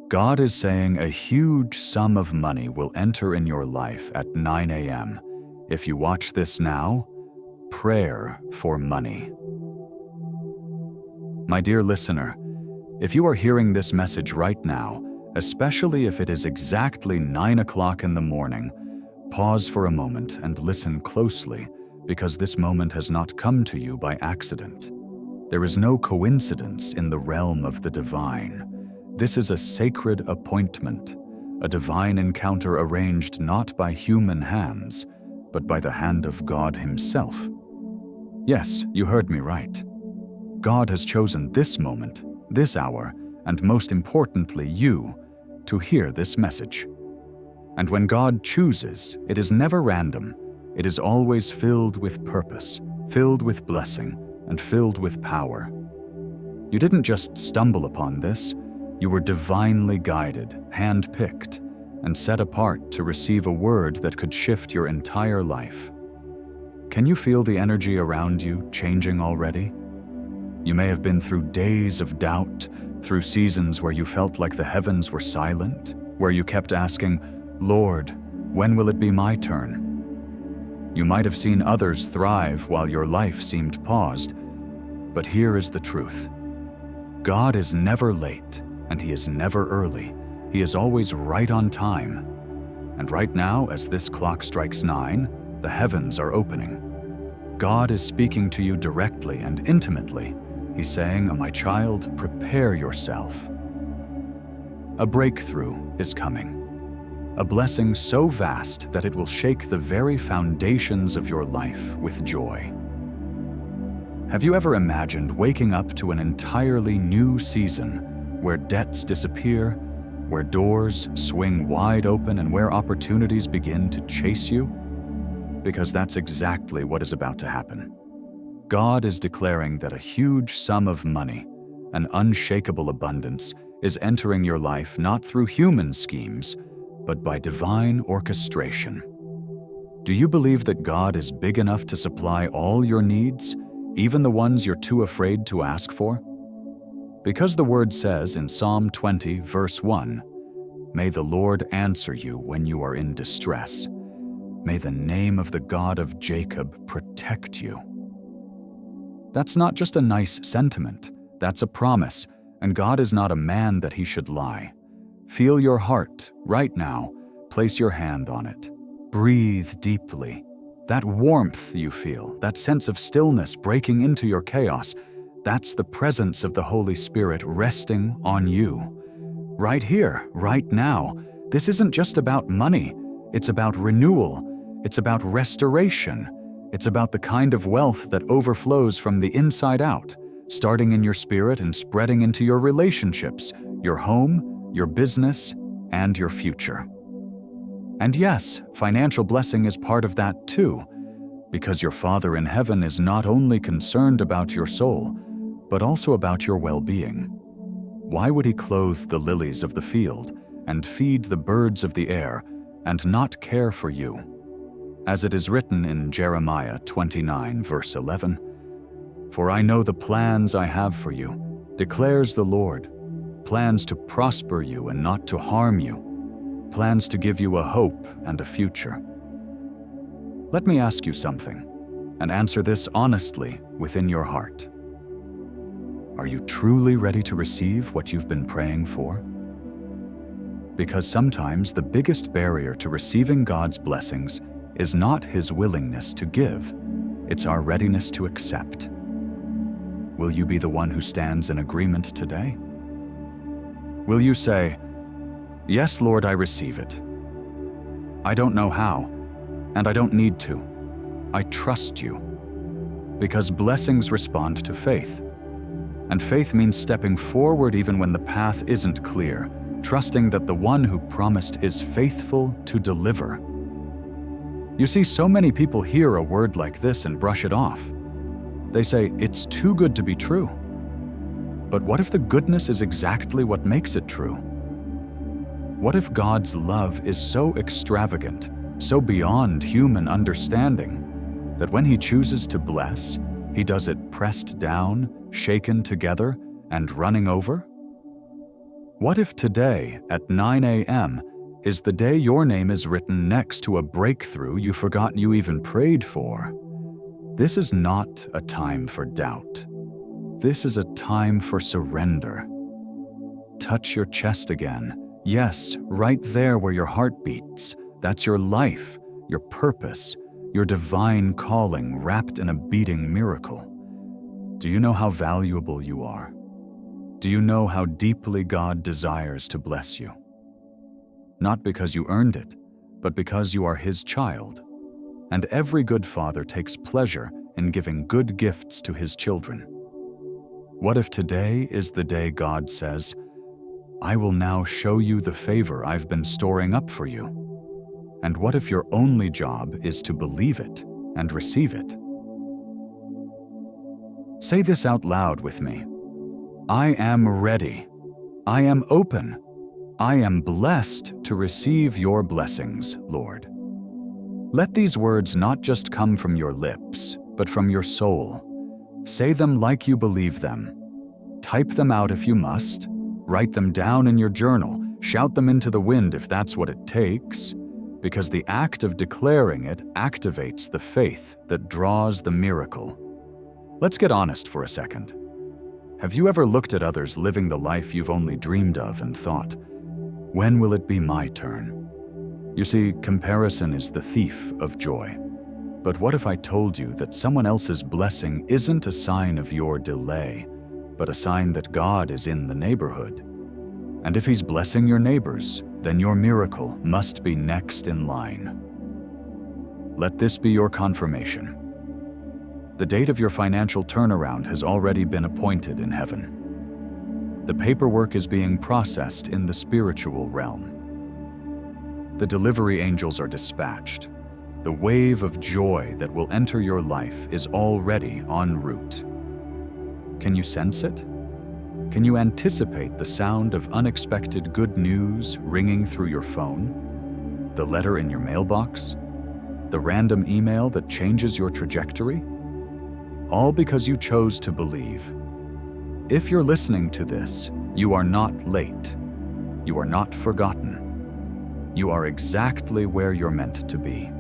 God is saying a huge sum of money will enter in your life at 9 a.m. If you watch this now, prayer for money. My dear listener, if you are hearing this message right now, especially if it is exactly 9 o'clock in the morning, pause for a moment and listen closely, because this moment has not come to you by accident. There is no coincidence in the realm of the divine. This is a sacred appointment, a divine encounter arranged not by human hands, but by the hand of God Himself. Yes, you heard me right. God has chosen this moment, this hour, and most importantly you, to hear this message. And when God chooses, it is never random. It is always filled with purpose, filled with blessing, and filled with power. You didn't just stumble upon this. You were divinely guided, hand-picked, and set apart to receive a word that could shift your entire life. Can you feel the energy around you changing already? You may have been through days of doubt, through seasons where you felt like the heavens were silent, where you kept asking, "Lord, when will it be my turn?" You might have seen others thrive while your life seemed paused, but here is the truth. God is never late, and He is never early. He is always right on time. And right now, as this clock strikes 9, the heavens are opening. God is speaking to you directly and intimately. He's saying, "My child, prepare yourself." A breakthrough is coming. A blessing so vast that it will shake the very foundations of your life with joy. Have you ever imagined waking up to an entirely new season where debts disappear, where doors swing wide open, and where opportunities begin to chase you? Because that's exactly what is about to happen. God is declaring that a huge sum of money, an unshakable abundance, is entering your life not through human schemes, but by divine orchestration. Do you believe that God is big enough to supply all your needs, even the ones you're too afraid to ask for? Because the Word says in Psalm 20, verse 1, "May the Lord answer you when you are in distress. May the name of the God of Jacob protect you." That's not just a nice sentiment, that's a promise, and God is not a man that He should lie. Feel your heart right now, place your hand on it. Breathe deeply. That warmth you feel, that sense of stillness breaking into your chaos, that's the presence of the Holy Spirit resting on you. Right here, right now. This isn't just about money, it's about renewal, it's about restoration. It's about the kind of wealth that overflows from the inside out, starting in your spirit and spreading into your relationships, your home, your business, and your future. And yes, financial blessing is part of that too, because your Father in heaven is not only concerned about your soul, but also about your well-being. Why would He clothe the lilies of the field and feed the birds of the air and not care for you? As it is written in Jeremiah 29, verse 11, "For I know the plans I have for you, declares the Lord, plans to prosper you and not to harm you, plans to give you a hope and a future." Let me ask you something, and answer this honestly within your heart. Are you truly ready to receive what you've been praying for? Because sometimes the biggest barrier to receiving God's blessings is not His willingness to give, it's our readiness to accept. Will you be the one who stands in agreement today? Will you say, "Yes, Lord, I receive it. I don't know how, and I don't need to. I trust you." Because blessings respond to faith. And faith means stepping forward even when the path isn't clear, trusting that the one who promised is faithful to deliver. You see, so many people hear a word like this and brush it off. They say, "It's too good to be true." But what if the goodness is exactly what makes it true? What if God's love is so extravagant, so beyond human understanding, that when He chooses to bless, He does it pressed down, shaken together, and running over? What if today, at 9 a.m., is the day your name is written next to a breakthrough you forgot you even prayed for? This is not a time for doubt. This is a time for surrender. Touch your chest again. Yes, right there where your heart beats. That's your life, your purpose, your divine calling wrapped in a beating miracle. Do you know how valuable you are? Do you know how deeply God desires to bless you? Not because you earned it, but because you are His child. And every good father takes pleasure in giving good gifts to his children. What if today is the day God says, I will now show you the favor I've been storing up for you? And what if your only job is to believe it and receive it? Say this out loud with me. I am ready. I am open. I am blessed to receive your blessings, Lord. Let these words not just come from your lips, but from your soul. Say them like you believe them. Type them out if you must. Write them down in your journal. Shout them into the wind if that's what it takes, because the act of declaring it activates the faith that draws the miracle. Let's get honest for a second. Have you ever looked at others living the life you've only dreamed of and thought, when will it be my turn? You see, comparison is the thief of joy. But what if I told you that someone else's blessing isn't a sign of your delay, but a sign that God is in the neighborhood? And if He's blessing your neighbors, then your miracle must be next in line. Let this be your confirmation. The date of your financial turnaround has already been appointed in heaven. The paperwork is being processed in the spiritual realm. The delivery angels are dispatched. The wave of joy that will enter your life is already en route. Can you sense it? Can you anticipate the sound of unexpected good news ringing through your phone? The letter in your mailbox? The random email that changes your trajectory? All because you chose to believe. If you're listening to this, you are not late. You are not forgotten. You are exactly where you're meant to be.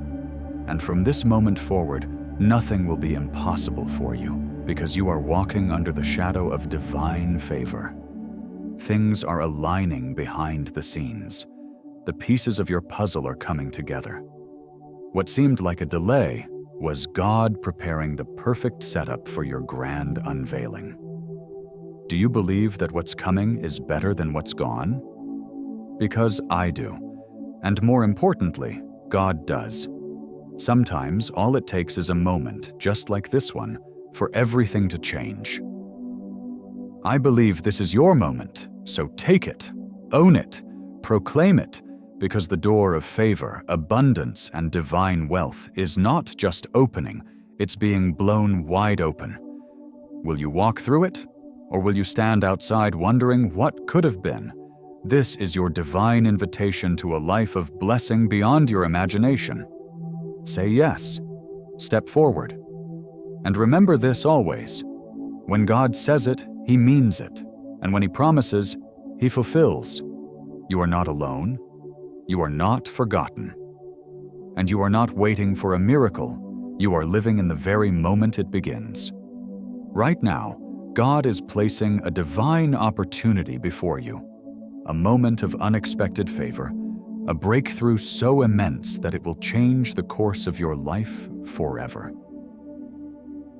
And from this moment forward, nothing will be impossible for you, because you are walking under the shadow of divine favor. Things are aligning behind the scenes. The pieces of your puzzle are coming together. What seemed like a delay was God preparing the perfect setup for your grand unveiling. Do you believe that what's coming is better than what's gone? Because I do. And more importantly, God does. Sometimes all it takes is a moment, just like this one, for everything to change. I believe this is your moment, so take it, own it, proclaim it, because the door of favor, abundance, and divine wealth is not just opening, it's being blown wide open. Will you walk through it? Or will you stand outside wondering what could have been? This is your divine invitation to a life of blessing beyond your imagination. Say yes. Step forward. And remember this always. When God says it, He means it. And when He promises, He fulfills. You are not alone. You are not forgotten. And you are not waiting for a miracle. You are living in the very moment it begins. Right now, God is placing a divine opportunity before you. A moment of unexpected favor. A breakthrough so immense that it will change the course of your life forever.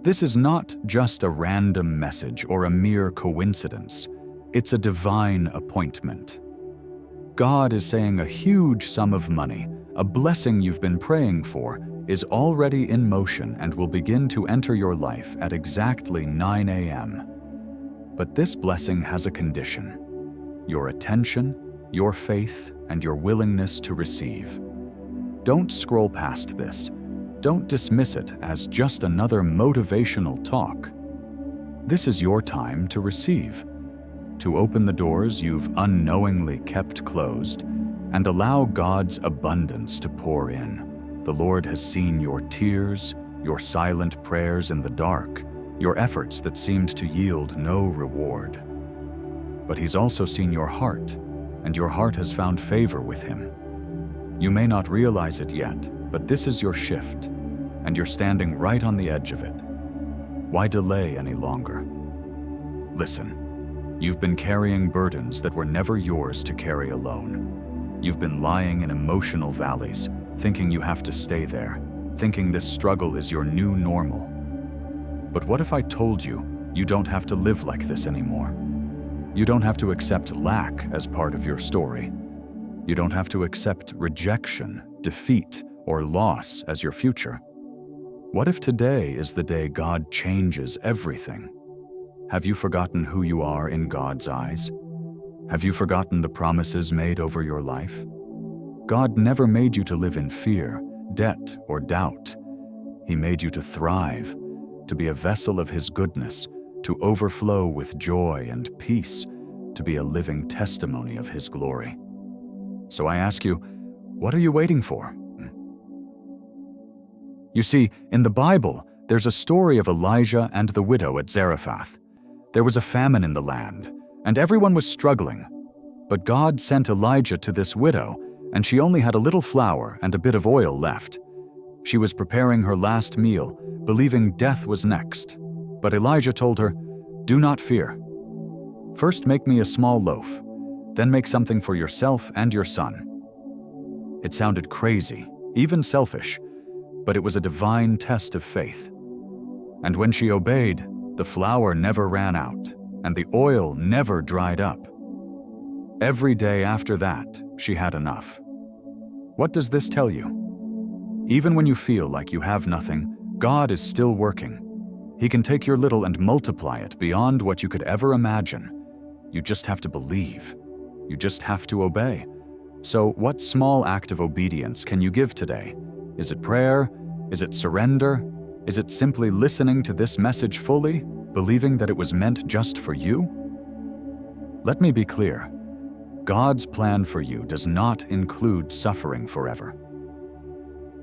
This is not just a random message or a mere coincidence. It's a divine appointment. God is saying a huge sum of money, a blessing you've been praying for, is already in motion and will begin to enter your life at exactly 9 a.m. But this blessing has a condition: your attention, your faith, and your willingness to receive. Don't scroll past this. Don't dismiss it as just another motivational talk. This is your time to receive, to open the doors you've unknowingly kept closed, and allow God's abundance to pour in. The Lord has seen your tears, your silent prayers in the dark, your efforts that seemed to yield no reward. but He's also seen your heart, and your heart has found favor with Him. You may not realize it yet, but this is your shift, and you're standing right on the edge of it. Why delay any longer? Listen, you've been carrying burdens that were never yours to carry alone. You've been lying in emotional valleys, thinking you have to stay there, thinking this struggle is your new normal. But what if I told you you don't have to live like this anymore? You don't have to accept lack as part of your story. You don't have to accept rejection, defeat, or loss as your future. What if today is the day God changes everything? Have you forgotten who you are in God's eyes? Have you forgotten the promises made over your life? God never made you to live in fear, debt, or doubt. He made you to thrive, to be a vessel of His goodness, to overflow with joy and peace, to be a living testimony of His glory. So I ask you, what are you waiting for? You see, in the Bible, there's a story of Elijah and the widow at Zarephath. There was a famine in the land, and everyone was struggling. But God sent Elijah to this widow, and she only had a little flour and a bit of oil left. She was preparing her last meal, believing death was next. But Elijah told her, "Do not fear. First make me a small loaf, then make something for yourself and your son." It sounded crazy, even selfish, but it was a divine test of faith. And when she obeyed, the flour never ran out, and the oil never dried up. Every day after that, she had enough. What does this tell you? Even when you feel like you have nothing, God is still working. He can take your little and multiply it beyond what you could ever imagine. You just have to believe. You just have to obey. So, what small act of obedience can you give today? Is it prayer? Is it surrender? Is it simply listening to this message fully, believing that it was meant just for you? Let me be clear. God's plan for you does not include suffering forever.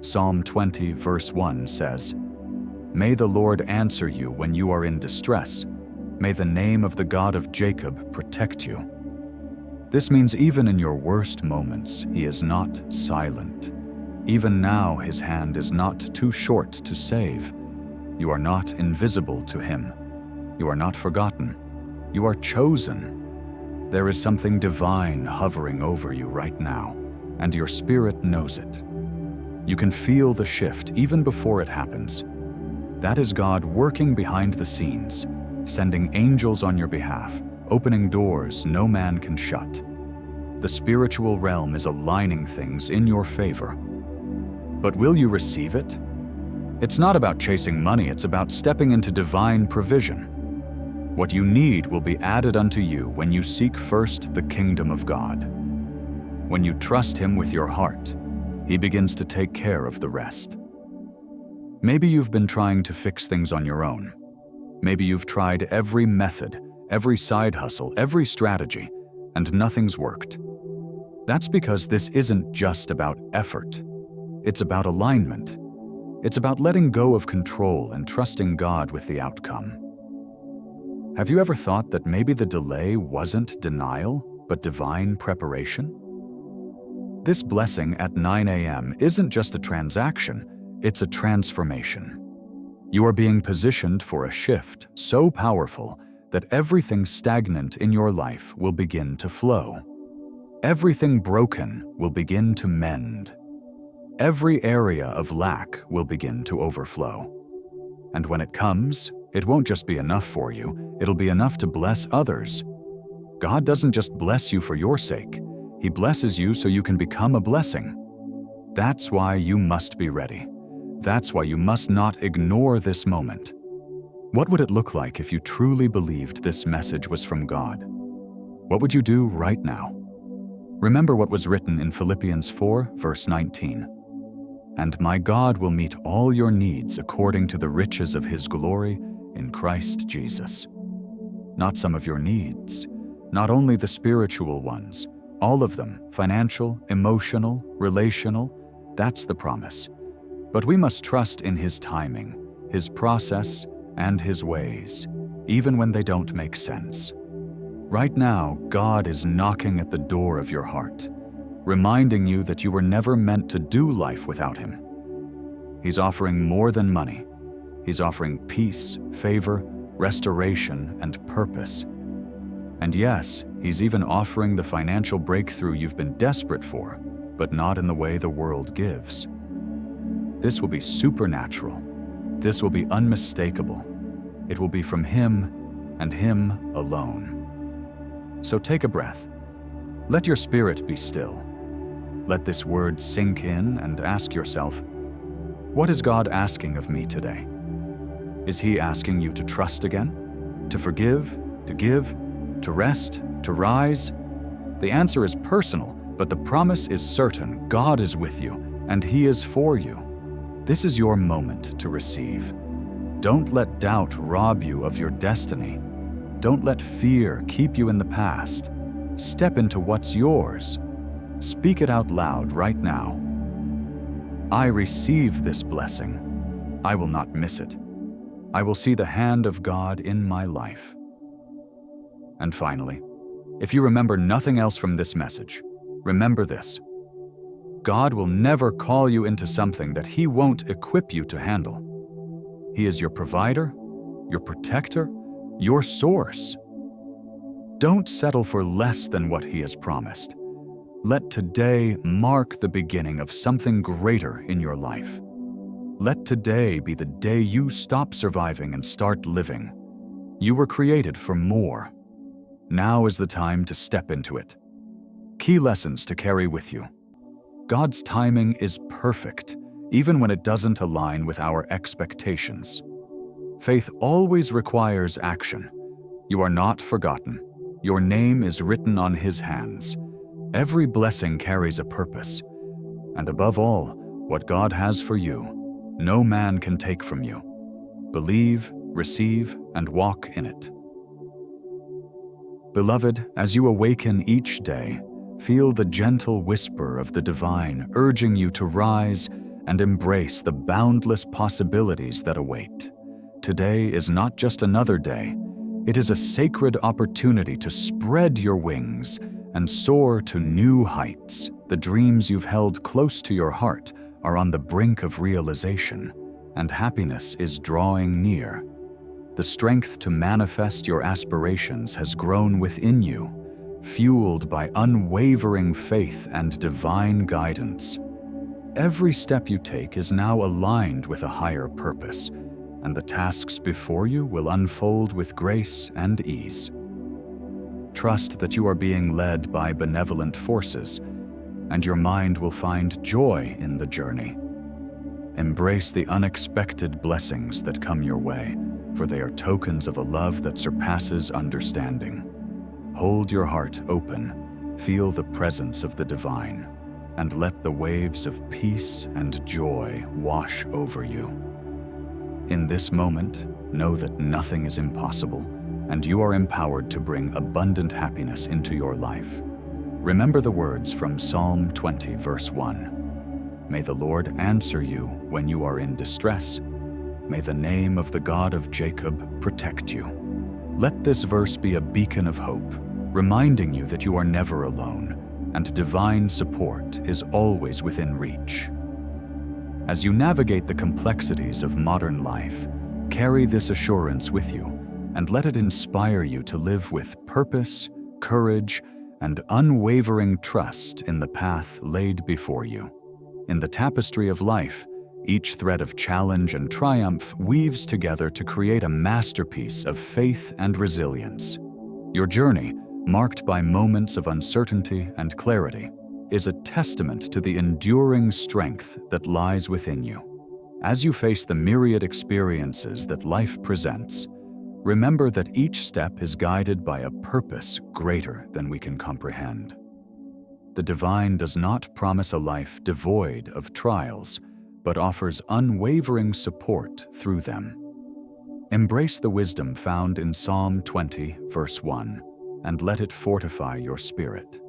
Psalm 20, verse 1 says, "May the Lord answer you when you are in distress. May the name of the God of Jacob protect you." This means even in your worst moments, He is not silent. Even now, His hand is not too short to save. You are not invisible to Him. You are not forgotten. You are chosen. There is something divine hovering over you right now, and your spirit knows it. You can feel the shift even before it happens. That is God working behind the scenes, sending angels on your behalf, opening doors no man can shut. The spiritual realm is aligning things in your favor. But will you receive it? It's not about chasing money, it's about stepping into divine provision. What you need will be added unto you when you seek first the kingdom of God. When you trust Him with your heart, He begins to take care of the rest. Maybe you've been trying to fix things on your own. Maybe you've tried every method, every side hustle, every strategy, and nothing's worked. That's because this isn't just about effort. It's about alignment. It's about letting go of control and trusting God with the outcome. Have you ever thought that maybe the delay wasn't denial, but divine preparation? This blessing at 9 a.m. isn't just a transaction, it's a transformation. You are being positioned for a shift so powerful that everything stagnant in your life will begin to flow. Everything broken will begin to mend. Every area of lack will begin to overflow. And when it comes, it won't just be enough for you, it'll be enough to bless others. God doesn't just bless you for your sake, He blesses you so you can become a blessing. That's why you must be ready. That's why you must not ignore this moment. What would it look like if you truly believed this message was from God? What would you do right now? Remember what was written in Philippians 4, verse 19. "And my God will meet all your needs according to the riches of His glory in Christ Jesus." Not some of your needs, not only the spiritual ones, all of them, financial, emotional, relational, that's the promise. But we must trust in His timing, His process, and His ways, even when they don't make sense. Right now, God is knocking at the door of your heart, reminding you that you were never meant to do life without Him. He's offering more than money. He's offering peace, favor, restoration, and purpose. And yes, He's even offering the financial breakthrough you've been desperate for, but not in the way the world gives. This will be supernatural. This will be unmistakable. It will be from Him and Him alone. So take a breath. Let your spirit be still. Let this word sink in and ask yourself, what is God asking of me today? Is He asking you to trust again? To forgive? To give? To rest? To rise? The answer is personal, but the promise is certain. God is with you, and He is for you. This is your moment to receive. Don't let doubt rob you of your destiny. Don't let fear keep you in the past. Step into what's yours. Speak it out loud right now. I receive this blessing. I will not miss it. I will see the hand of God in my life. And finally, if you remember nothing else from this message, remember this. God will never call you into something that He won't equip you to handle. He is your provider, your protector, your source. Don't settle for less than what He has promised. Let today mark the beginning of something greater in your life. Let today be the day you stop surviving and start living. You were created for more. Now is the time to step into it. Key lessons to carry with you. God's timing is perfect, even when it doesn't align with our expectations. Faith always requires action. You are not forgotten. Your name is written on His hands. Every blessing carries a purpose. And above all, what God has for you, no man can take from you. Believe, receive, and walk in it. Beloved, as you awaken each day, feel the gentle whisper of the divine urging you to rise and embrace the boundless possibilities that await. Today is not just another day. It is a sacred opportunity to spread your wings and soar to new heights. The dreams you've held close to your heart are on the brink of realization, and happiness is drawing near. The strength to manifest your aspirations has grown within you, fueled by unwavering faith and divine guidance. Every step you take is now aligned with a higher purpose, and the tasks before you will unfold with grace and ease. Trust that you are being led by benevolent forces, and your mind will find joy in the journey. Embrace the unexpected blessings that come your way, for they are tokens of a love that surpasses understanding. Hold your heart open, feel the presence of the divine, and let the waves of peace and joy wash over you. In this moment, know that nothing is impossible, and you are empowered to bring abundant happiness into your life. Remember the words from Psalm 20, verse 1. May the Lord answer you when you are in distress. May the name of the God of Jacob protect you. Let this verse be a beacon of hope, reminding you that you are never alone, and divine support is always within reach. As you navigate the complexities of modern life, carry this assurance with you and let it inspire you to live with purpose, courage, and unwavering trust in the path laid before you. In the tapestry of life, each thread of challenge and triumph weaves together to create a masterpiece of faith and resilience. Your journey, marked by moments of uncertainty and clarity, is a testament to the enduring strength that lies within you. As you face the myriad experiences that life presents, remember that each step is guided by a purpose greater than we can comprehend. The divine does not promise a life devoid of trials, but offers unwavering support through them. Embrace the wisdom found in Psalm 20, verse 1, and let it fortify your spirit.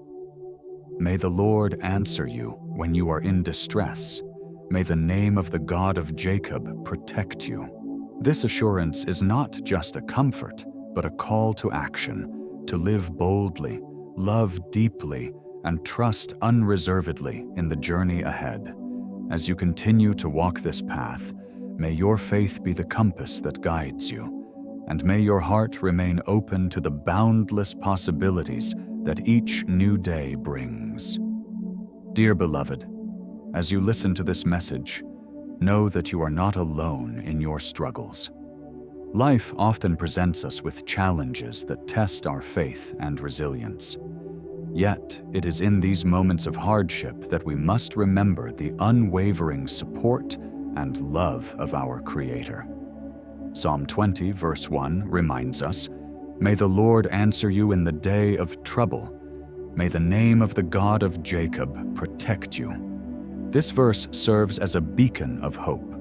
May the Lord answer you when you are in distress. May the name of the God of Jacob protect you. This assurance is not just a comfort, but a call to action, to live boldly, love deeply, and trust unreservedly in the journey ahead. As you continue to walk this path, may your faith be the compass that guides you, and may your heart remain open to the boundless possibilities that each new day brings. Dear beloved, as you listen to this message, know that you are not alone in your struggles. Life often presents us with challenges that test our faith and resilience. Yet, it is in these moments of hardship that we must remember the unwavering support and love of our Creator. Psalm 20, verse 1 reminds us, "May the Lord answer you in the day of trouble. May the name of the God of Jacob protect you." This verse serves as a beacon of hope,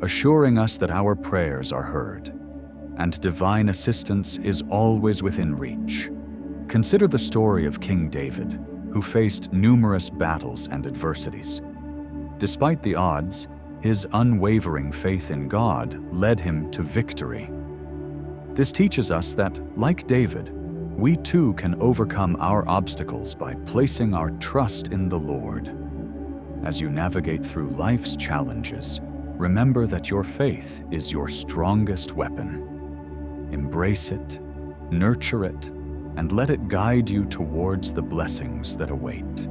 assuring us that our prayers are heard, and divine assistance is always within reach. Consider the story of King David, who faced numerous battles and adversities. Despite the odds, his unwavering faith in God led him to victory. This teaches us that, like David, we too can overcome our obstacles by placing our trust in the Lord. As you navigate through life's challenges, remember that your faith is your strongest weapon. Embrace it, nurture it, and let it guide you towards the blessings that await.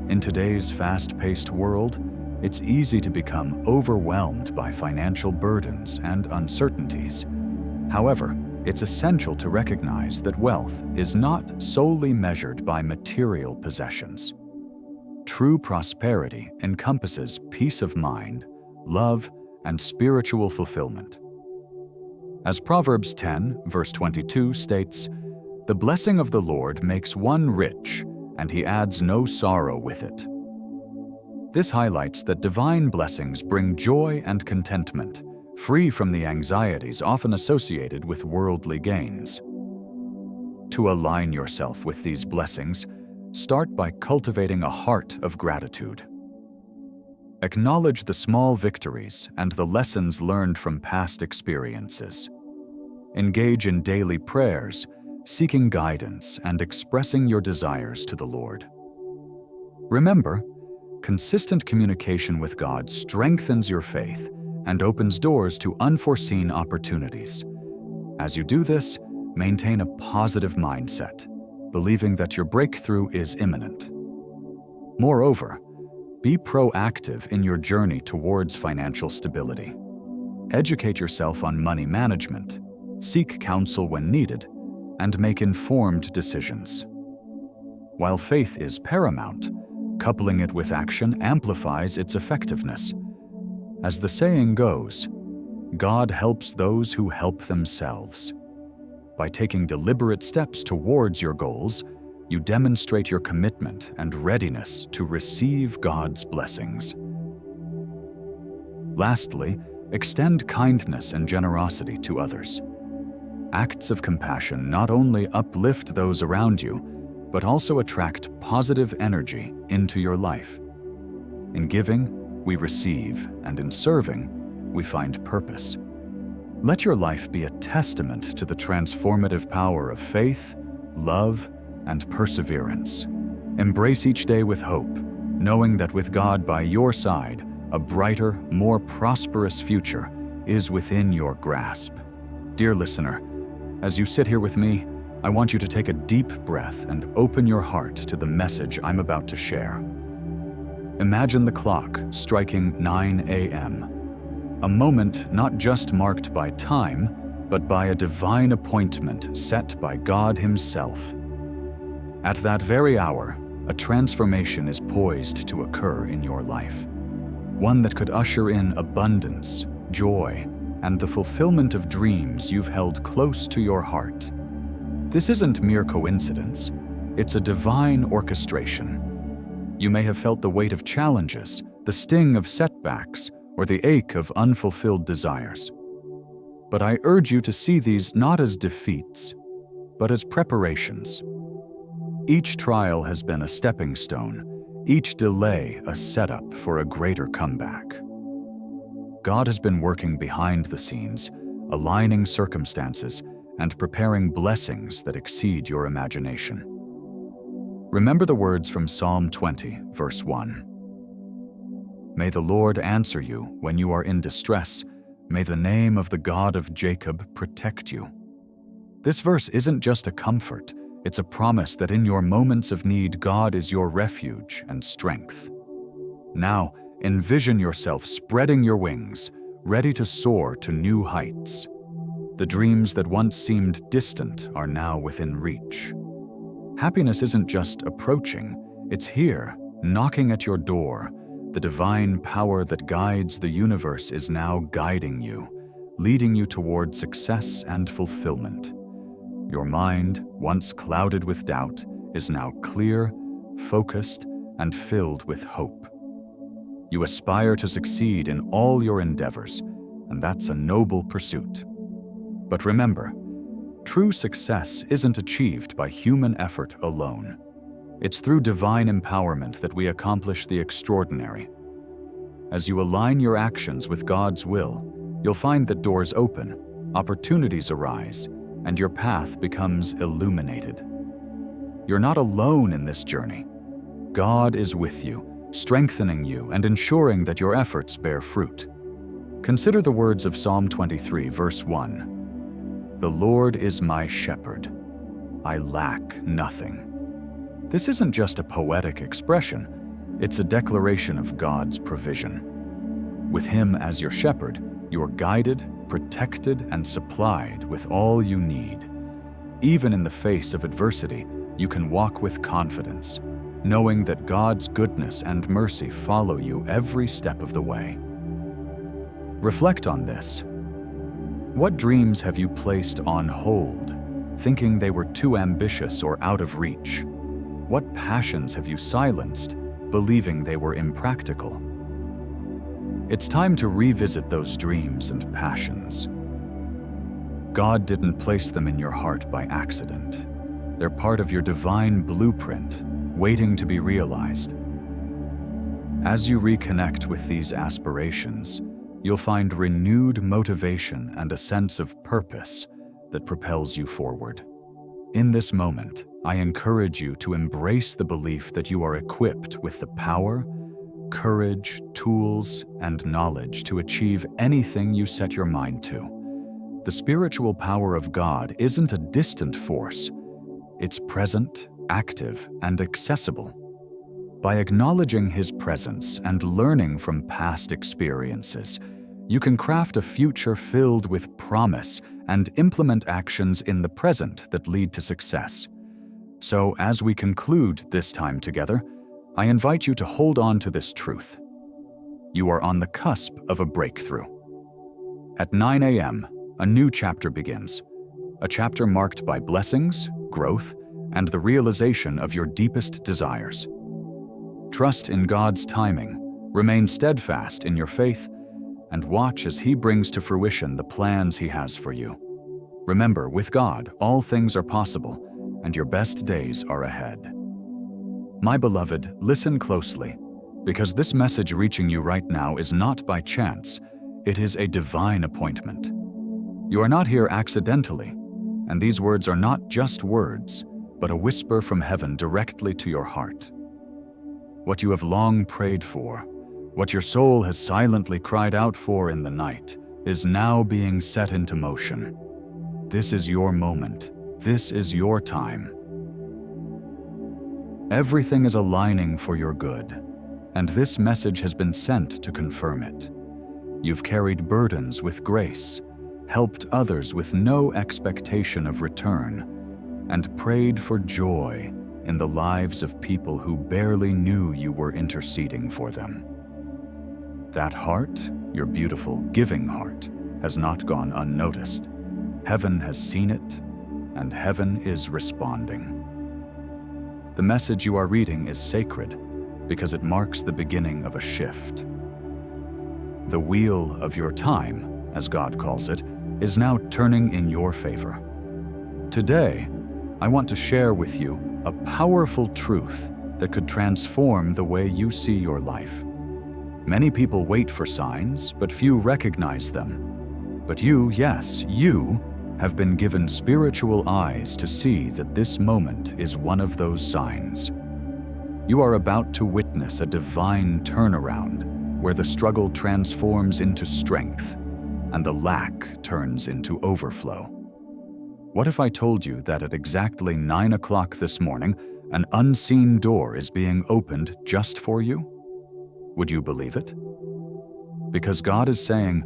In today's fast-paced world, it's easy to become overwhelmed by financial burdens and uncertainties. However, it's essential to recognize that wealth is not solely measured by material possessions. True prosperity encompasses peace of mind, love, and spiritual fulfillment. As Proverbs 10, verse 22 states, "The blessing of the Lord makes one rich, and he adds no sorrow with it." This highlights that divine blessings bring joy and contentment, free from the anxieties often associated with worldly gains. To align yourself with these blessings, start by cultivating a heart of gratitude. Acknowledge the small victories and the lessons learned from past experiences. Engage in daily prayers, seeking guidance and expressing your desires to the Lord. Remember, consistent communication with God strengthens your faith and opens doors to unforeseen opportunities. As you do this, maintain a positive mindset, believing that your breakthrough is imminent. Moreover, be proactive in your journey towards financial stability. Educate yourself on money management, seek counsel when needed, and make informed decisions. While faith is paramount, coupling it with action amplifies its effectiveness. As the saying goes, God helps those who help themselves. By taking deliberate steps towards your goals, you demonstrate your commitment and readiness to receive God's blessings. Lastly, extend kindness and generosity to others. Acts of compassion not only uplift those around you, but also attract positive energy into your life. In giving, we receive, and in serving, we find purpose. Let your life be a testament to the transformative power of faith, love, and perseverance. Embrace each day with hope, knowing that with God by your side, a brighter, more prosperous future is within your grasp. Dear listener, as you sit here with me, I want you to take a deep breath and open your heart to the message I'm about to share. Imagine the clock striking 9 a.m., a moment not just marked by time, but by a divine appointment set by God Himself. At that very hour, a transformation is poised to occur in your life, one that could usher in abundance, joy, and the fulfillment of dreams you've held close to your heart. This isn't mere coincidence, it's a divine orchestration. You may have felt the weight of challenges, the sting of setbacks, or the ache of unfulfilled desires. But I urge you to see these not as defeats, but as preparations. Each trial has been a stepping stone, each delay a setup for a greater comeback. God has been working behind the scenes, aligning circumstances and preparing blessings that exceed your imagination. Remember the words from Psalm 20, verse 1. May the Lord answer you when you are in distress. May the name of the God of Jacob protect you. This verse isn't just a comfort, it's a promise that in your moments of need, God is your refuge and strength. Now, envision yourself spreading your wings, ready to soar to new heights. The dreams that once seemed distant are now within reach. Happiness isn't just approaching, it's here, knocking at your door. The divine power that guides the universe is now guiding you, leading you toward success and fulfillment. Your mind, once clouded with doubt, is now clear, focused, and filled with hope. You aspire to succeed in all your endeavors, and that's a noble pursuit. But remember, true success isn't achieved by human effort alone. It's through divine empowerment that we accomplish the extraordinary. As you align your actions with God's will, you'll find that doors open, opportunities arise, and your path becomes illuminated. You're not alone in this journey. God is with you, strengthening you and ensuring that your efforts bear fruit. Consider the words of Psalm 23, verse 1. The Lord is my shepherd. I lack nothing. This isn't just a poetic expression, it's a declaration of God's provision. With Him as your shepherd, you are guided, protected, and supplied with all you need. Even in the face of adversity, you can walk with confidence, knowing that God's goodness and mercy follow you every step of the way. Reflect on this. What dreams have you placed on hold, thinking they were too ambitious or out of reach? What passions have you silenced, believing they were impractical? It's time to revisit those dreams and passions. God didn't place them in your heart by accident. They're part of your divine blueprint, waiting to be realized. As you reconnect with these aspirations, you'll find renewed motivation and a sense of purpose that propels you forward. In this moment, I encourage you to embrace the belief that you are equipped with the power, courage, tools, and knowledge to achieve anything you set your mind to. The spiritual power of God isn't a distant force. It's present, active, and accessible. By acknowledging His presence and learning from past experiences, you can craft a future filled with promise and implement actions in the present that lead to success. So, as we conclude this time together, I invite you to hold on to this truth. You are on the cusp of a breakthrough. At 9 a.m., a new chapter begins, a chapter marked by blessings, growth, and the realization of your deepest desires. Trust in God's timing, remain steadfast in your faith, and watch as He brings to fruition the plans He has for you. Remember, with God, all things are possible, and your best days are ahead. My beloved, listen closely, because this message reaching you right now is not by chance, it is a divine appointment. You are not here accidentally, and these words are not just words, but a whisper from heaven directly to your heart. What you have long prayed for, what your soul has silently cried out for in the night, is now being set into motion. This is your moment. This is your time. Everything is aligning for your good, and this message has been sent to confirm it. You've carried burdens with grace, helped others with no expectation of return, and prayed for joy in the lives of people who barely knew you were interceding for them. That heart, your beautiful, giving heart, has not gone unnoticed. Heaven has seen it, and heaven is responding. The message you are reading is sacred because it marks the beginning of a shift. The wheel of your time, as God calls it, is now turning in your favor. Today, I want to share with you a powerful truth that could transform the way you see your life. Many people wait for signs, but few recognize them. But you, yes, you, have been given spiritual eyes to see that this moment is one of those signs. You are about to witness a divine turnaround where the struggle transforms into strength and the lack turns into overflow. What if I told you that at exactly 9 o'clock this morning, an unseen door is being opened just for you? Would you believe it? Because God is saying,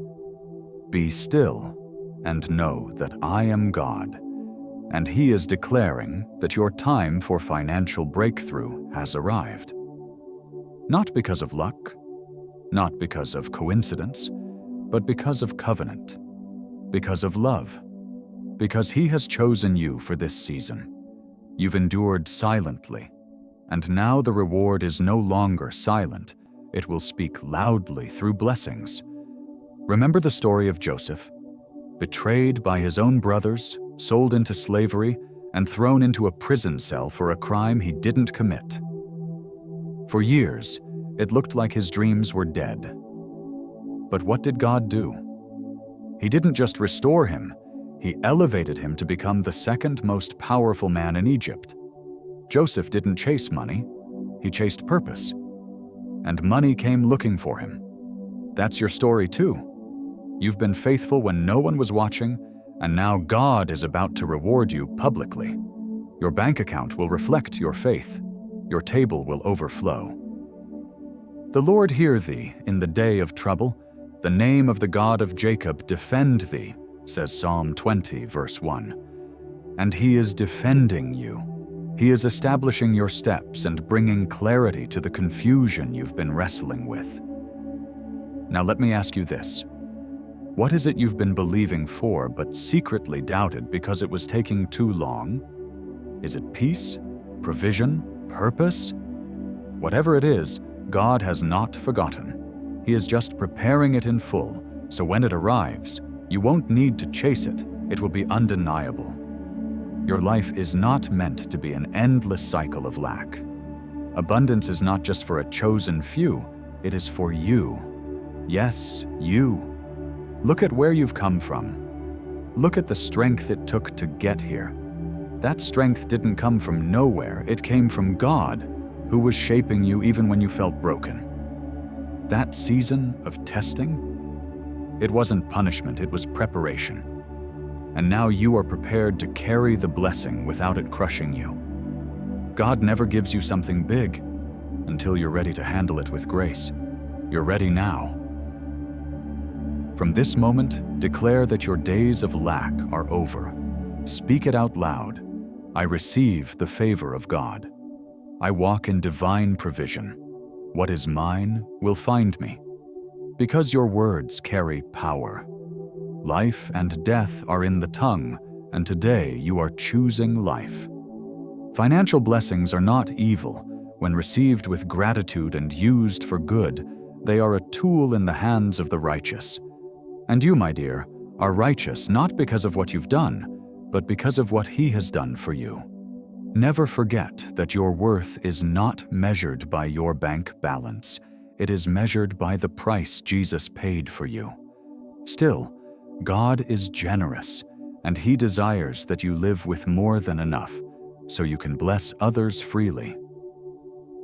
"Be still and know that I am God," and He is declaring that your time for financial breakthrough has arrived. Not because of luck, not because of coincidence, but because of covenant, because of love, because He has chosen you for this season. You've endured silently, and now the reward is no longer silent. It will speak loudly through blessings. Remember the story of Joseph, betrayed by his own brothers, sold into slavery, and thrown into a prison cell for a crime he didn't commit. For years, it looked like his dreams were dead. But what did God do? He didn't just restore him, He elevated him to become the second most powerful man in Egypt. Joseph didn't chase money, he chased purpose. And money came looking for him. That's your story too. You've been faithful when no one was watching, and now God is about to reward you publicly. Your bank account will reflect your faith. Your table will overflow. The Lord hear thee in the day of trouble. The name of the God of Jacob defend thee, says Psalm 20, verse 1. And He is defending you. He is establishing your steps and bringing clarity to the confusion you've been wrestling with. Now let me ask you this. What is it you've been believing for but secretly doubted because it was taking too long? Is it peace, provision, purpose? Whatever it is, God has not forgotten. He is just preparing it in full, so when it arrives, you won't need to chase it. It will be undeniable. Your life is not meant to be an endless cycle of lack. Abundance is not just for a chosen few, it is for you. Yes, you. Look at where you've come from. Look at the strength it took to get here. That strength didn't come from nowhere, it came from God, who was shaping you even when you felt broken. That season of testing, it wasn't punishment, it was preparation. And now you are prepared to carry the blessing without it crushing you. God never gives you something big until you're ready to handle it with grace. You're ready now. From this moment, declare that your days of lack are over. Speak it out loud. I receive the favor of God. I walk in divine provision. What is mine will find me. Because your words carry power. Life and death are in the tongue, and today you are choosing life. Financial blessings are not evil. When received with gratitude and used for good, they are a tool in the hands of the righteous. And you, my dear, are righteous not because of what you've done, but because of what He has done for you. Never forget that your worth is not measured by your bank balance. It is measured by the price Jesus paid for you. Still, God is generous, and He desires that you live with more than enough, so you can bless others freely.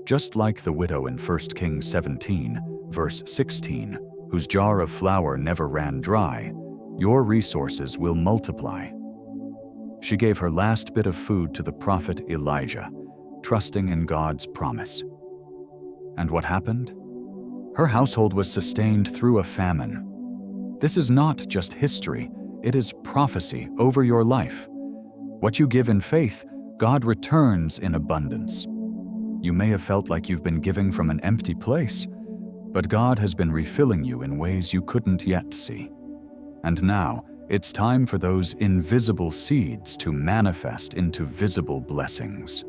Just like the widow in 1 Kings 17, verse 16, whose jar of flour never ran dry, your resources will multiply. She gave her last bit of food to the prophet Elijah, trusting in God's promise. And what happened? Her household was sustained through a famine. This is not just history, it is prophecy over your life. What you give in faith, God returns in abundance. You may have felt like you've been giving from an empty place, but God has been refilling you in ways you couldn't yet see. And now, it's time for those invisible seeds to manifest into visible blessings.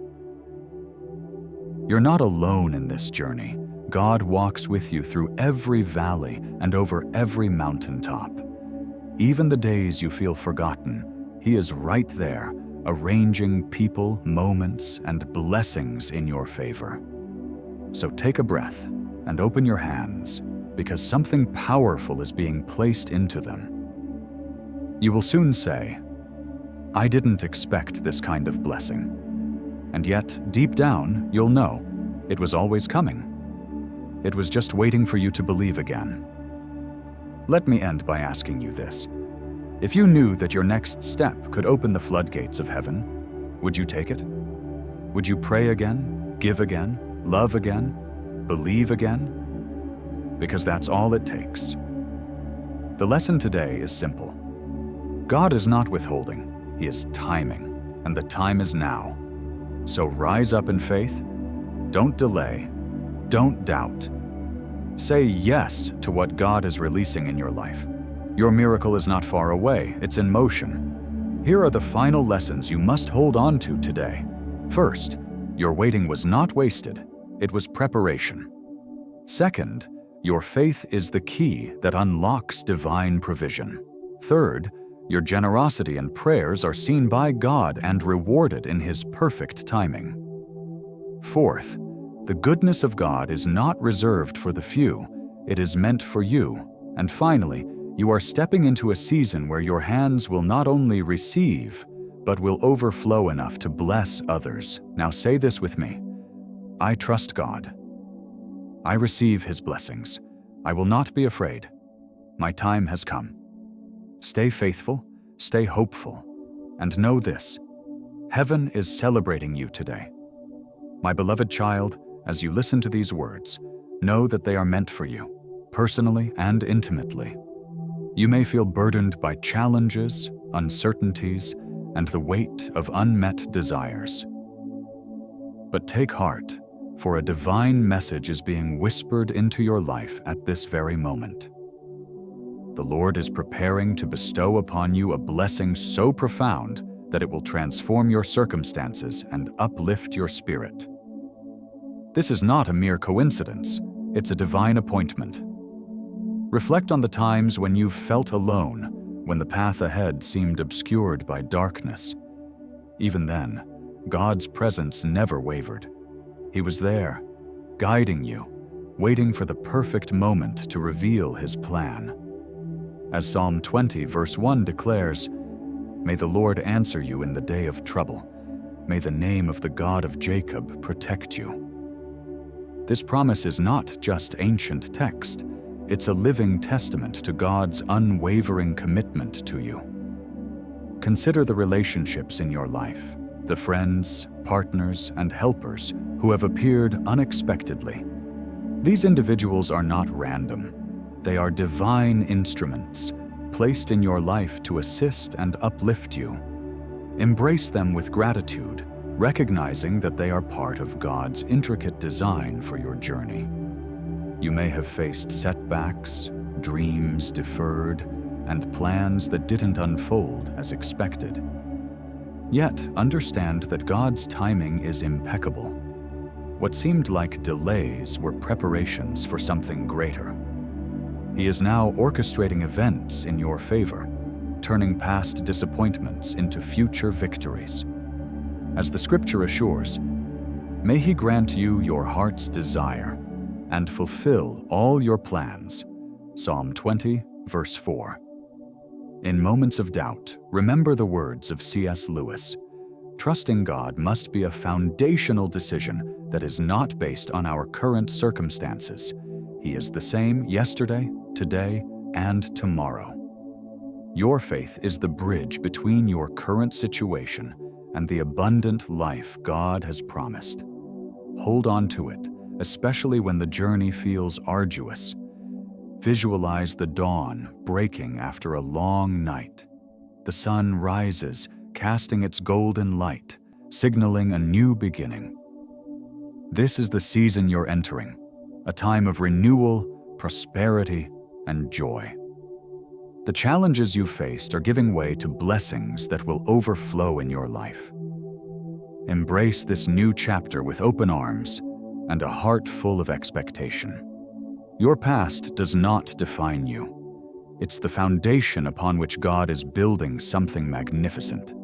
You're not alone in this journey. God walks with you through every valley and over every mountaintop. Even the days you feel forgotten, He is right there, arranging people, moments, and blessings in your favor. So take a breath and open your hands, because something powerful is being placed into them. You will soon say, I didn't expect this kind of blessing. And yet, deep down, you'll know it was always coming. It was just waiting for you to believe again. Let me end by asking you this. If you knew that your next step could open the floodgates of heaven, would you take it? Would you pray again, give again, love again, believe again? Because that's all it takes. The lesson today is simple. God is not withholding, He is timing, and the time is now. So rise up in faith, don't delay, don't doubt. Say yes to what God is releasing in your life. Your miracle is not far away, it's in motion. Here are the final lessons you must hold on to today. First, your waiting was not wasted, it was preparation. Second, your faith is the key that unlocks divine provision. Third, your generosity and prayers are seen by God and rewarded in His perfect timing. Fourth, the goodness of God is not reserved for the few, it is meant for you. And finally, you are stepping into a season where your hands will not only receive, but will overflow enough to bless others. Now say this with me. I trust God. I receive His blessings. I will not be afraid. My time has come. Stay faithful, stay hopeful, and know this. Heaven is celebrating you today. My beloved child, as you listen to these words, know that they are meant for you, personally and intimately. You may feel burdened by challenges, uncertainties, and the weight of unmet desires. But take heart, for a divine message is being whispered into your life at this very moment. The Lord is preparing to bestow upon you a blessing so profound that it will transform your circumstances and uplift your spirit. This is not a mere coincidence, it's a divine appointment. Reflect on the times when you've felt alone, when the path ahead seemed obscured by darkness. Even then, God's presence never wavered. He was there, guiding you, waiting for the perfect moment to reveal His plan. As Psalm 20 verse 1 declares, "May the Lord answer you in the day of trouble. May the name of the God of Jacob protect you." This promise is not just ancient text, it's a living testament to God's unwavering commitment to you. Consider the relationships in your life, the friends, partners, and helpers who have appeared unexpectedly. These individuals are not random. They are divine instruments, placed in your life to assist and uplift you. Embrace them with gratitude, recognizing that they are part of God's intricate design for your journey. You may have faced setbacks, dreams deferred, and plans that didn't unfold as expected. Yet, understand that God's timing is impeccable. What seemed like delays were preparations for something greater. He is now orchestrating events in your favor, turning past disappointments into future victories. As the scripture assures, may He grant you your heart's desire and fulfill all your plans. Psalm 20, verse 4. In moments of doubt, remember the words of C.S. Lewis. Trusting God must be a foundational decision that is not based on our current circumstances. He is the same yesterday, today, and tomorrow. Your faith is the bridge between your current situation and the abundant life God has promised. Hold on to it, especially when the journey feels arduous. Visualize the dawn breaking after a long night. The sun rises, casting its golden light, signaling a new beginning. This is the season you're entering, a time of renewal, prosperity, and joy. The challenges you faced are giving way to blessings that will overflow in your life. Embrace this new chapter with open arms and a heart full of expectation. Your past does not define you. It's the foundation upon which God is building something magnificent.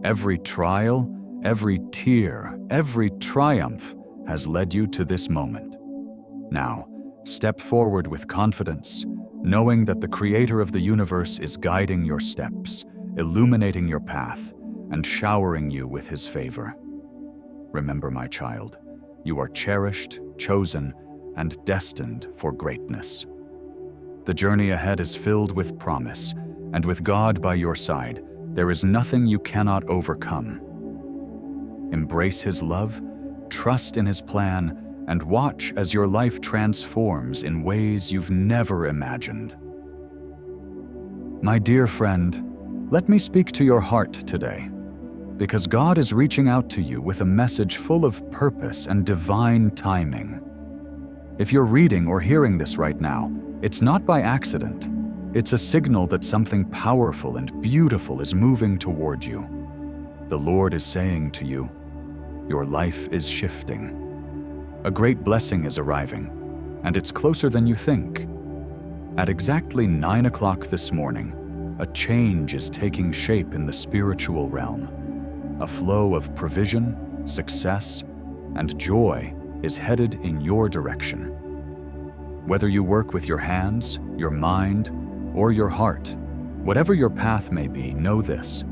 Every trial, every tear, every triumph has led you to this moment. Now, step forward with confidence, knowing that the Creator of the universe is guiding your steps, illuminating your path, and showering you with His favor. Remember, my child, you are cherished, chosen, and destined for greatness. The journey ahead is filled with promise, and with God by your side, there is nothing you cannot overcome. Embrace His love, trust in His plan, and watch as your life transforms in ways you've never imagined. My dear friend, let me speak to your heart today, because God is reaching out to you with a message full of purpose and divine timing. If you're reading or hearing this right now, it's not by accident. It's a signal that something powerful and beautiful is moving toward you. The Lord is saying to you, your life is shifting. A great blessing is arriving, and it's closer than you think. At exactly 9 o'clock this morning, a change is taking shape in the spiritual realm. A flow of provision, success, and joy is headed in your direction. Whether you work with your hands, your mind, or your heart, whatever your path may be, know this.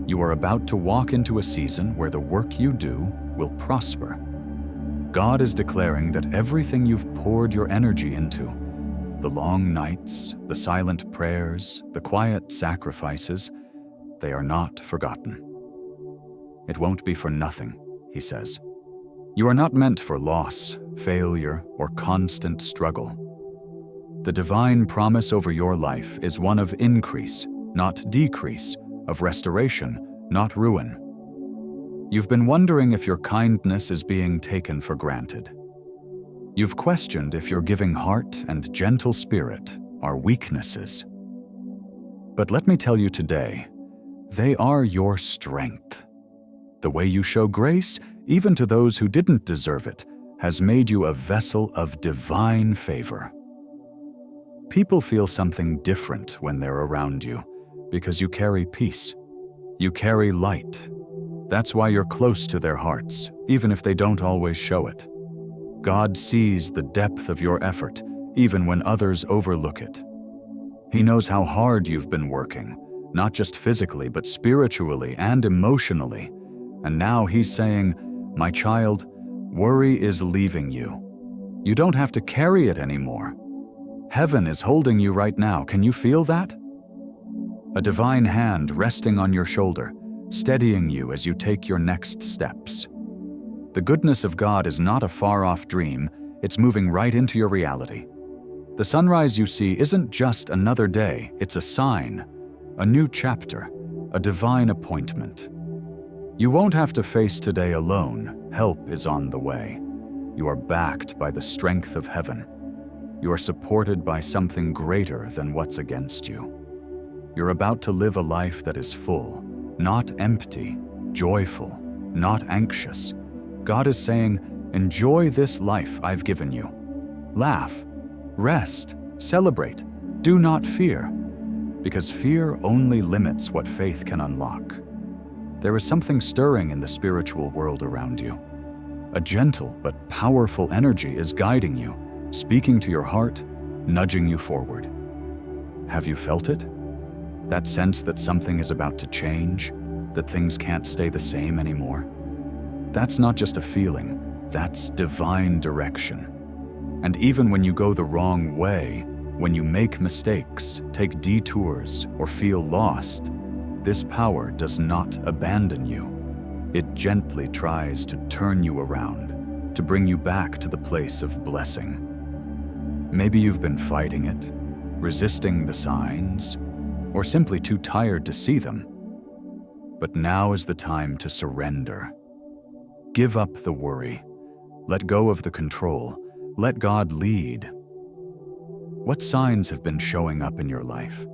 You are about to walk into a season where the work you do will prosper. God is declaring that everything you've poured your energy into, the long nights, the silent prayers, the quiet sacrifices, they are not forgotten. It won't be for nothing, He says. You are not meant for loss, failure, or constant struggle. The divine promise over your life is one of increase, not decrease, of restoration, not ruin. You've been wondering if your kindness is being taken for granted. You've questioned if your giving heart and gentle spirit are weaknesses. But let me tell you today, they are your strength. The way you show grace, even to those who didn't deserve it, has made you a vessel of divine favor. People feel something different when they're around you because you carry peace. You carry light. That's why you're close to their hearts, even if they don't always show it. God sees the depth of your effort, even when others overlook it. He knows how hard you've been working, not just physically, but spiritually and emotionally. And now He's saying, my child, worry is leaving you. You don't have to carry it anymore. Heaven is holding you right now. Can you feel that? A divine hand resting on your shoulder, steadying you as you take your next steps. The goodness of God is not a far-off dream, it's moving right into your reality. The sunrise you see isn't just another day, it's a sign, a new chapter, a divine appointment. You won't have to face today alone, help is on the way. You are backed by the strength of heaven. You are supported by something greater than what's against you. You're about to live a life that is full, not empty, joyful, not anxious. God is saying, enjoy this life I've given you. Laugh, rest, celebrate, do not fear, because fear only limits what faith can unlock. There is something stirring in the spiritual world around you. A gentle but powerful energy is guiding you, speaking to your heart, nudging you forward. Have you felt it? That sense that something is about to change, that things can't stay the same anymore? That's not just a feeling, that's divine direction. And even when you go the wrong way, when you make mistakes, take detours, or feel lost, this power does not abandon you. It gently tries to turn you around, to bring you back to the place of blessing. Maybe you've been fighting it, resisting the signs, or simply too tired to see them. But now is the time to surrender. Give up the worry. Let go of the control. Let God lead. What signs have been showing up in your life?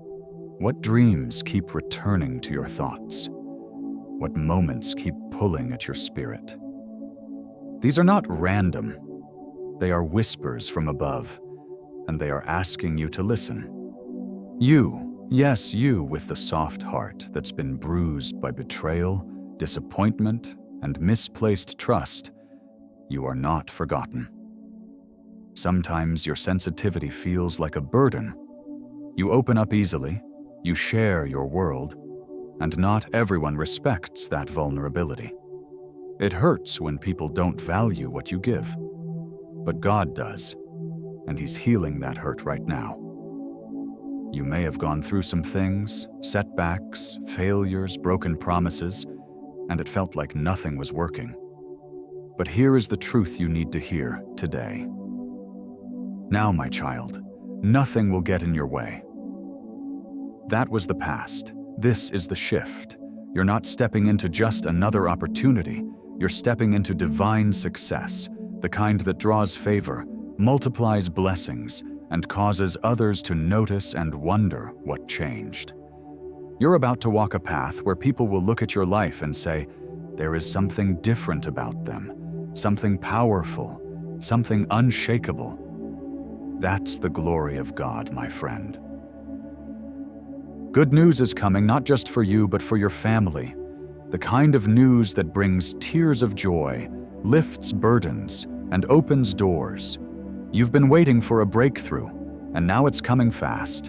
What dreams keep returning to your thoughts? What moments keep pulling at your spirit? These are not random. They are whispers from above, and they are asking you to listen. You, yes, you with the soft heart that's been bruised by betrayal, disappointment, and misplaced trust, you are not forgotten. Sometimes your sensitivity feels like a burden. You open up easily, you share your world, and not everyone respects that vulnerability. It hurts when people don't value what you give, but God does, and He's healing that hurt right now. You may have gone through some things, setbacks, failures, broken promises, and it felt like nothing was working. But here is the truth you need to hear today. Now, my child, nothing will get in your way. That was the past. This is the shift. You're not stepping into just another opportunity. You're stepping into divine success, the kind that draws favor, multiplies blessings, and causes others to notice and wonder what changed. You're about to walk a path where people will look at your life and say, there is something different about them, something powerful, something unshakable. That's the glory of God, my friend. Good news is coming not just for you, but for your family. The kind of news that brings tears of joy, lifts burdens, and opens doors. You've been waiting for a breakthrough, and now it's coming fast.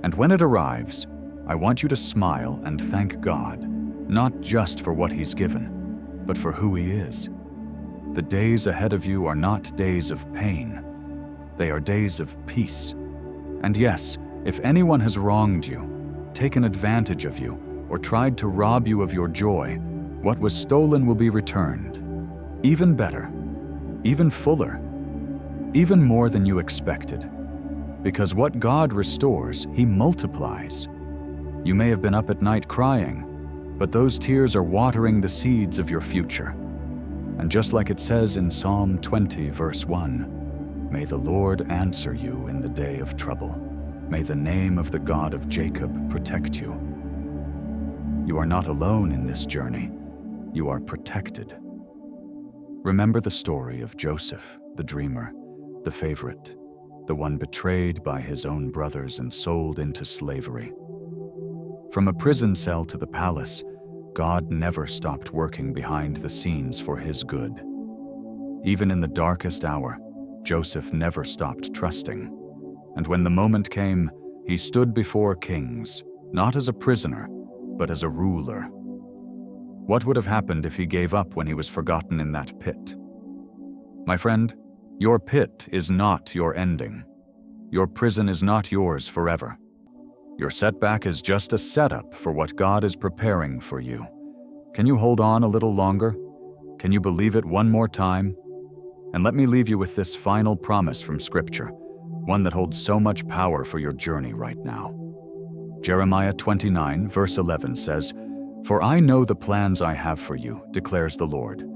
And when it arrives, I want you to smile and thank God, not just for what He's given, but for who He is. The days ahead of you are not days of pain. They are days of peace. And yes, if anyone has wronged you, taken advantage of you, or tried to rob you of your joy, what was stolen will be returned. Even better, even fuller, even more than you expected. Because what God restores, He multiplies. You may have been up at night crying, but those tears are watering the seeds of your future. And just like it says in Psalm 20, verse 1, may the Lord answer you in the day of trouble. May the name of the God of Jacob protect you. You are not alone in this journey. You are protected. Remember the story of Joseph, the dreamer, the favorite, the one betrayed by his own brothers and sold into slavery. From a prison cell to the palace, God never stopped working behind the scenes for His good. Even in the darkest hour, Joseph never stopped trusting. And when the moment came, he stood before kings, not as a prisoner, but as a ruler. What would have happened if he gave up when he was forgotten in that pit? My friend, your pit is not your ending. Your prison is not yours forever. Your setback is just a setup for what God is preparing for you. Can you hold on a little longer? Can you believe it one more time? And let me leave you with this final promise from Scripture, one that holds so much power for your journey right now. Jeremiah 29, verse 11 says, "For I know the plans I have for you, declares the Lord,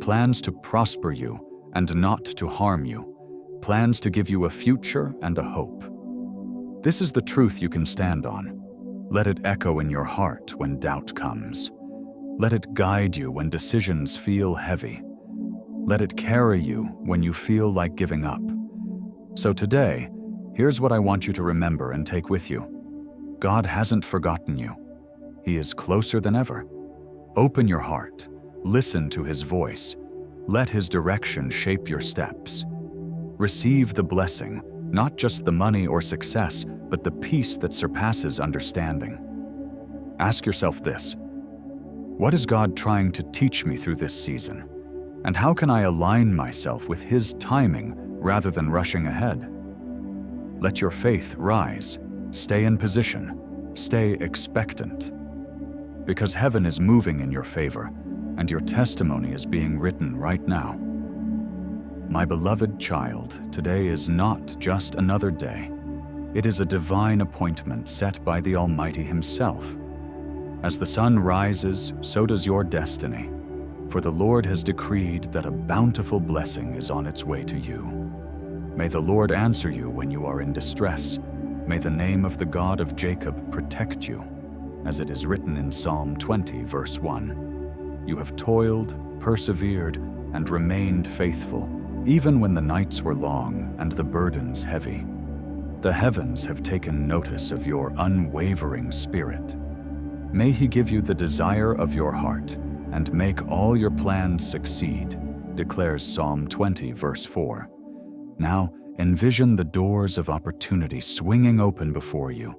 plans to prosper you and not to harm you, plans to give you a future and a hope." This is the truth you can stand on. Let it echo in your heart when doubt comes. Let it guide you when decisions feel heavy. Let it carry you when you feel like giving up. So today, here's what I want you to remember and take with you. God hasn't forgotten you. He is closer than ever. Open your heart. Listen to His voice. Let His direction shape your steps. Receive the blessing, not just the money or success, but the peace that surpasses understanding. Ask yourself this: what is God trying to teach me through this season? And how can I align myself with His timing rather than rushing ahead? Let your faith rise. Stay in position. Stay expectant. Because heaven is moving in your favor, and your testimony is being written right now. My beloved child, today is not just another day. It is a divine appointment set by the Almighty Himself. As the sun rises, so does your destiny. For the Lord has decreed that a bountiful blessing is on its way to you. May the Lord answer you when you are in distress. May the name of the God of Jacob protect you, as it is written in Psalm 20, verse 1. You have toiled, persevered, and remained faithful, even when the nights were long and the burdens heavy. The heavens have taken notice of your unwavering spirit. May He give you the desire of your heart and make all your plans succeed, declares Psalm 20, verse 4. Now, envision the doors of opportunity swinging open before you.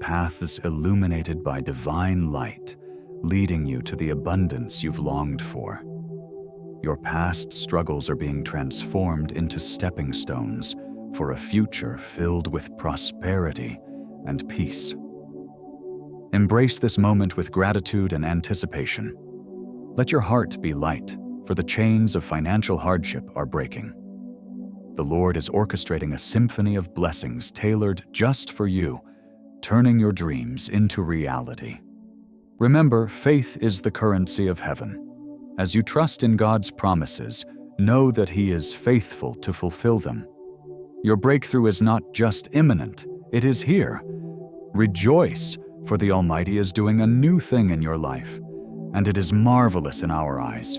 paths illuminated by divine light, leading you to the abundance you've longed for. Your past struggles are being transformed into stepping stones for a future filled with prosperity and peace. Embrace this moment with gratitude and anticipation. Let your heart be light, for the chains of financial hardship are breaking. The Lord is orchestrating a symphony of blessings tailored just for you, turning your dreams into reality. Remember, faith is the currency of heaven. As you trust in God's promises, know that He is faithful to fulfill them. Your breakthrough is not just imminent, it is here. Rejoice, for the Almighty is doing a new thing in your life, and it is marvelous in our eyes.